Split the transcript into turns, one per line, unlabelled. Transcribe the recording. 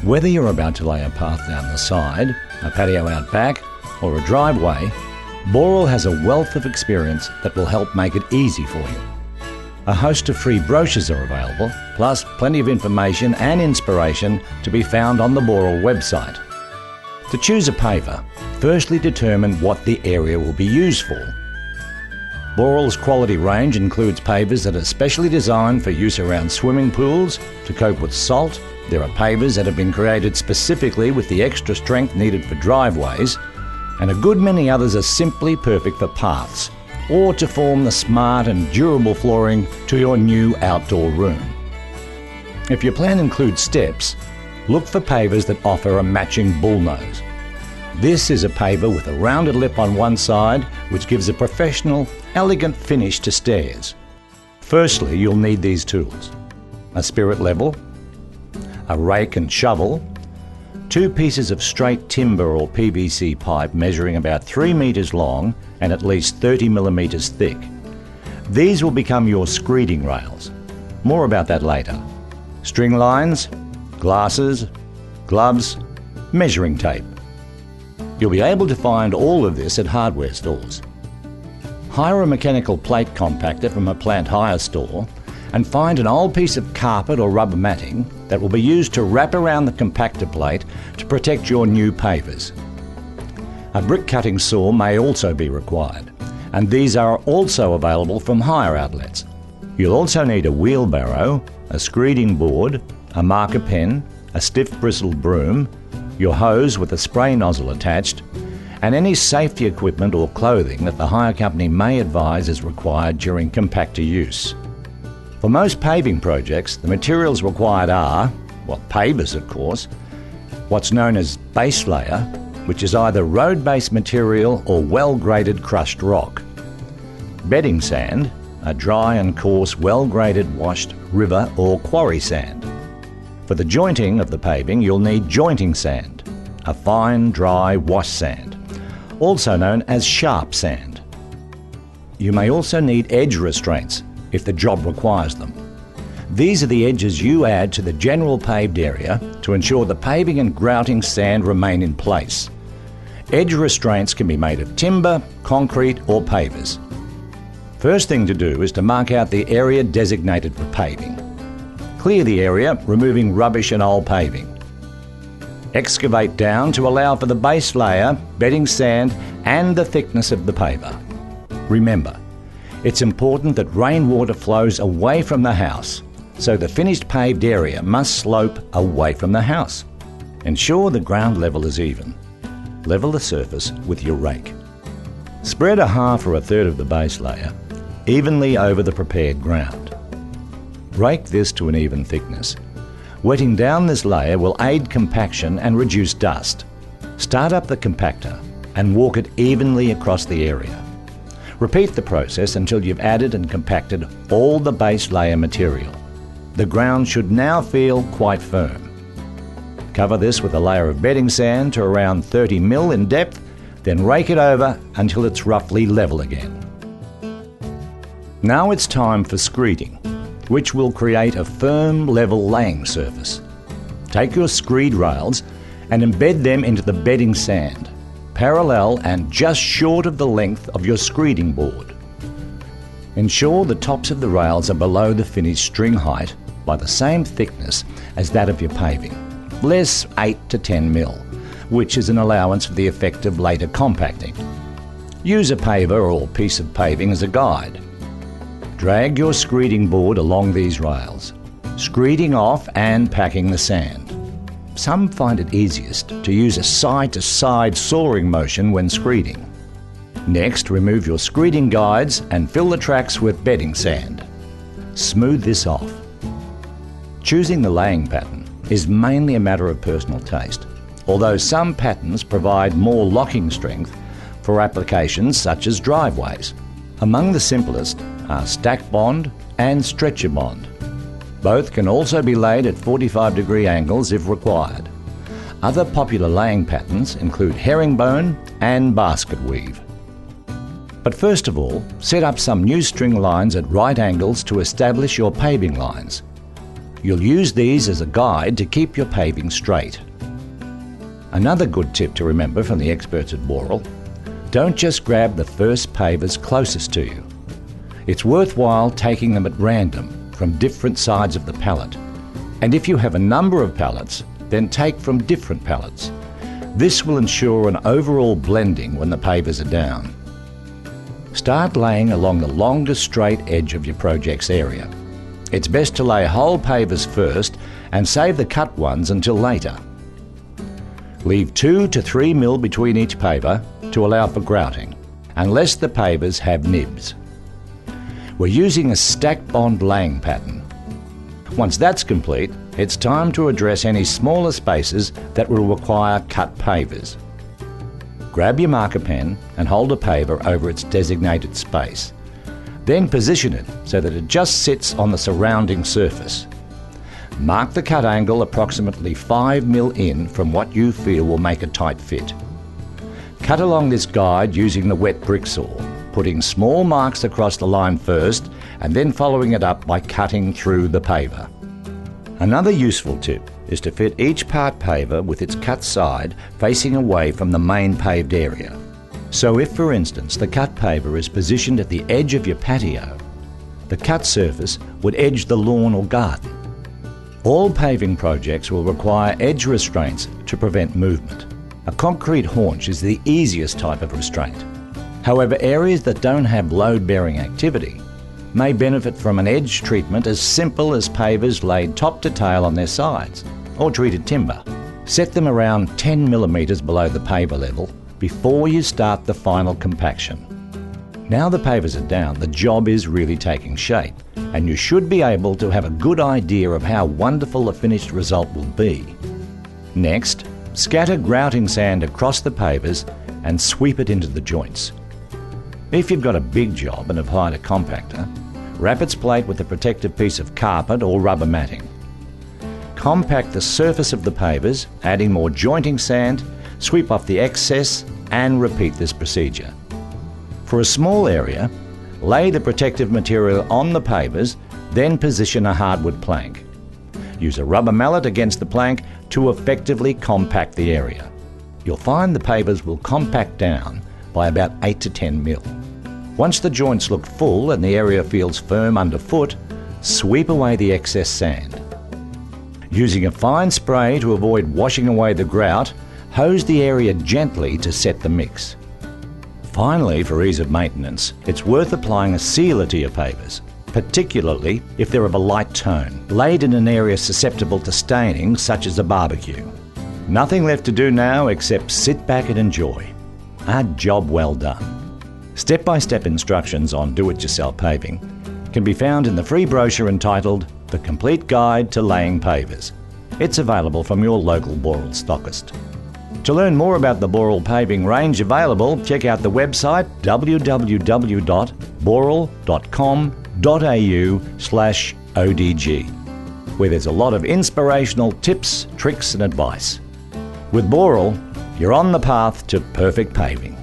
Whether you're about to lay a path down the side, a patio out back, or a driveway, Boral has a wealth of experience that will help make it easy for you. A host of free brochures are available, plus plenty of information and inspiration to be found on the Boral website. To choose a paver, firstly determine what the area will be used for. Boral's quality range includes pavers that are specially designed for use around swimming pools to cope with salt. There are pavers that have been created specifically with the extra strength needed for driveways, and a good many others are simply perfect for paths or to form the smart and durable flooring to your new outdoor room. If your plan includes steps, look for pavers that offer a matching bullnose. This is a paver with a rounded lip on one side, which gives a professional, elegant finish to stairs. Firstly, you'll need these tools: a spirit level, a rake and shovel, 2 pieces of straight timber or PVC pipe measuring about 3 metres long and at least 30 millimetres thick. These will become your screeding rails. More about that later. String lines, glasses, gloves, measuring tape. You'll be able to find all of this at hardware stores. Hire a mechanical plate compactor from a plant hire store and find an old piece of carpet or rubber matting that will be used to wrap around the compactor plate to protect your new pavers. A brick cutting saw may also be required, and these are also available from hire outlets. You'll also need a wheelbarrow, a screeding board, a marker pen, a stiff bristled broom, your hose with a spray nozzle attached, and any safety equipment or clothing that the hire company may advise is required during compactor use. For most paving projects, the materials required are, well, pavers of course, what's known as base layer, which is either road-based material or well-graded crushed rock; bedding sand, a dry and coarse well-graded washed river or quarry sand. For the jointing of the paving, you'll need jointing sand, a fine, dry wash sand, also known as sharp sand. You may also need edge restraints if the job requires them. These are the edges you add to the general paved area to ensure the paving and grouting sand remain in place. Edge restraints can be made of timber, concrete or pavers. First thing to do is to mark out the area designated for paving. Clear the area, removing rubbish and old paving. Excavate down to allow for the base layer, bedding sand and the thickness of the paver. Remember, it's important that rainwater flows away from the house, so the finished paved area must slope away from the house. Ensure the ground level is even. Level the surface with your rake. Spread a half or a third of the base layer evenly over the prepared ground. Rake this to an even thickness. Wetting down this layer will aid compaction and reduce dust. Start up the compactor and walk it evenly across the area. Repeat the process until you've added and compacted all the base layer material. The ground should now feel quite firm. Cover this with a layer of bedding sand to around 30 mil in depth, then rake it over until it's roughly level again. Now it's time for screeding, which will create a firm, level laying surface. Take your screed rails and embed them into the bedding sand, parallel and just short of the length of your screeding board. Ensure the tops of the rails are below the finished string height by the same thickness as that of your paving, less 8 to 10 mil, which is an allowance for the effect of later compacting. Use a paver or piece of paving as a guide. Drag your screeding board along these rails, screeding off and packing the sand. Some find it easiest to use a side-to-side sawing motion when screeding. Next, remove your screeding guides and fill the tracks with bedding sand. Smooth this off. Choosing the laying pattern is mainly a matter of personal taste, although some patterns provide more locking strength for applications such as driveways. Among the simplest are stack bond and stretcher bond. Both can also be laid at 45-degree angles if required. Other popular laying patterns include herringbone and basket weave. But first of all, set up some new string lines at right angles to establish your paving lines. You'll use these as a guide to keep your paving straight. Another good tip to remember from the experts at Boral: don't just grab the first pavers closest to you. It's worthwhile taking them at random from different sides of the pallet. And if you have a number of pallets, then take from different pallets. This will ensure an overall blending when the pavers are down. Start laying along the longest straight edge of your project's area. It's best to lay whole pavers first and save the cut ones until later. Leave 2 to 3 mil between each paver to allow for grouting, unless the pavers have nibs. We're using a stack bond laying pattern. Once that's complete, it's time to address any smaller spaces that will require cut pavers. Grab your marker pen and hold a paver over its designated space. Then position it so that it just sits on the surrounding surface. Mark the cut angle approximately 5 mil in from what you feel will make a tight fit. Cut along this guide using the wet brick saw, putting small marks across the line first and then following it up by cutting through the paver. Another useful tip is to fit each part paver with its cut side facing away from the main paved area. So if, for instance, the cut paver is positioned at the edge of your patio, the cut surface would edge the lawn or garden. All paving projects will require edge restraints to prevent movement. A concrete haunch is the easiest type of restraint. However, areas that don't have load-bearing activity may benefit from an edge treatment as simple as pavers laid top to tail on their sides, or treated timber. Set them around 10 millimetres below the paver level before you start the final compaction. Now the pavers are down, the job is really taking shape, and you should be able to have a good idea of how wonderful the finished result will be. Next, scatter grouting sand across the pavers and sweep it into the joints. If you've got a big job and have hired a compactor, wrap its plate with a protective piece of carpet or rubber matting. Compact the surface of the pavers, adding more jointing sand, sweep off the excess and repeat this procedure. For a small area, lay the protective material on the pavers, then position a hardwood plank. Use a rubber mallet against the plank to effectively compact the area. You'll find the pavers will compact down by about 8 to 10 mil. Once the joints look full and the area feels firm underfoot, sweep away the excess sand. Using a fine spray to avoid washing away the grout, hose the area gently to set the mix. Finally, for ease of maintenance, it's worth applying a sealer to your pavers, particularly if they're of a light tone, laid in an area susceptible to staining, such as a barbecue. Nothing left to do now except sit back and enjoy. A job well done. Step-by-step instructions on do-it-yourself paving can be found in the free brochure entitled The Complete Guide to Laying Pavers. It's available from your local Boral stockist. To learn more about the Boral paving range available, check out the website www.boral.com.au/ODG, where there's a lot of inspirational tips, tricks and advice. With Boral, you're on the path to perfect paving.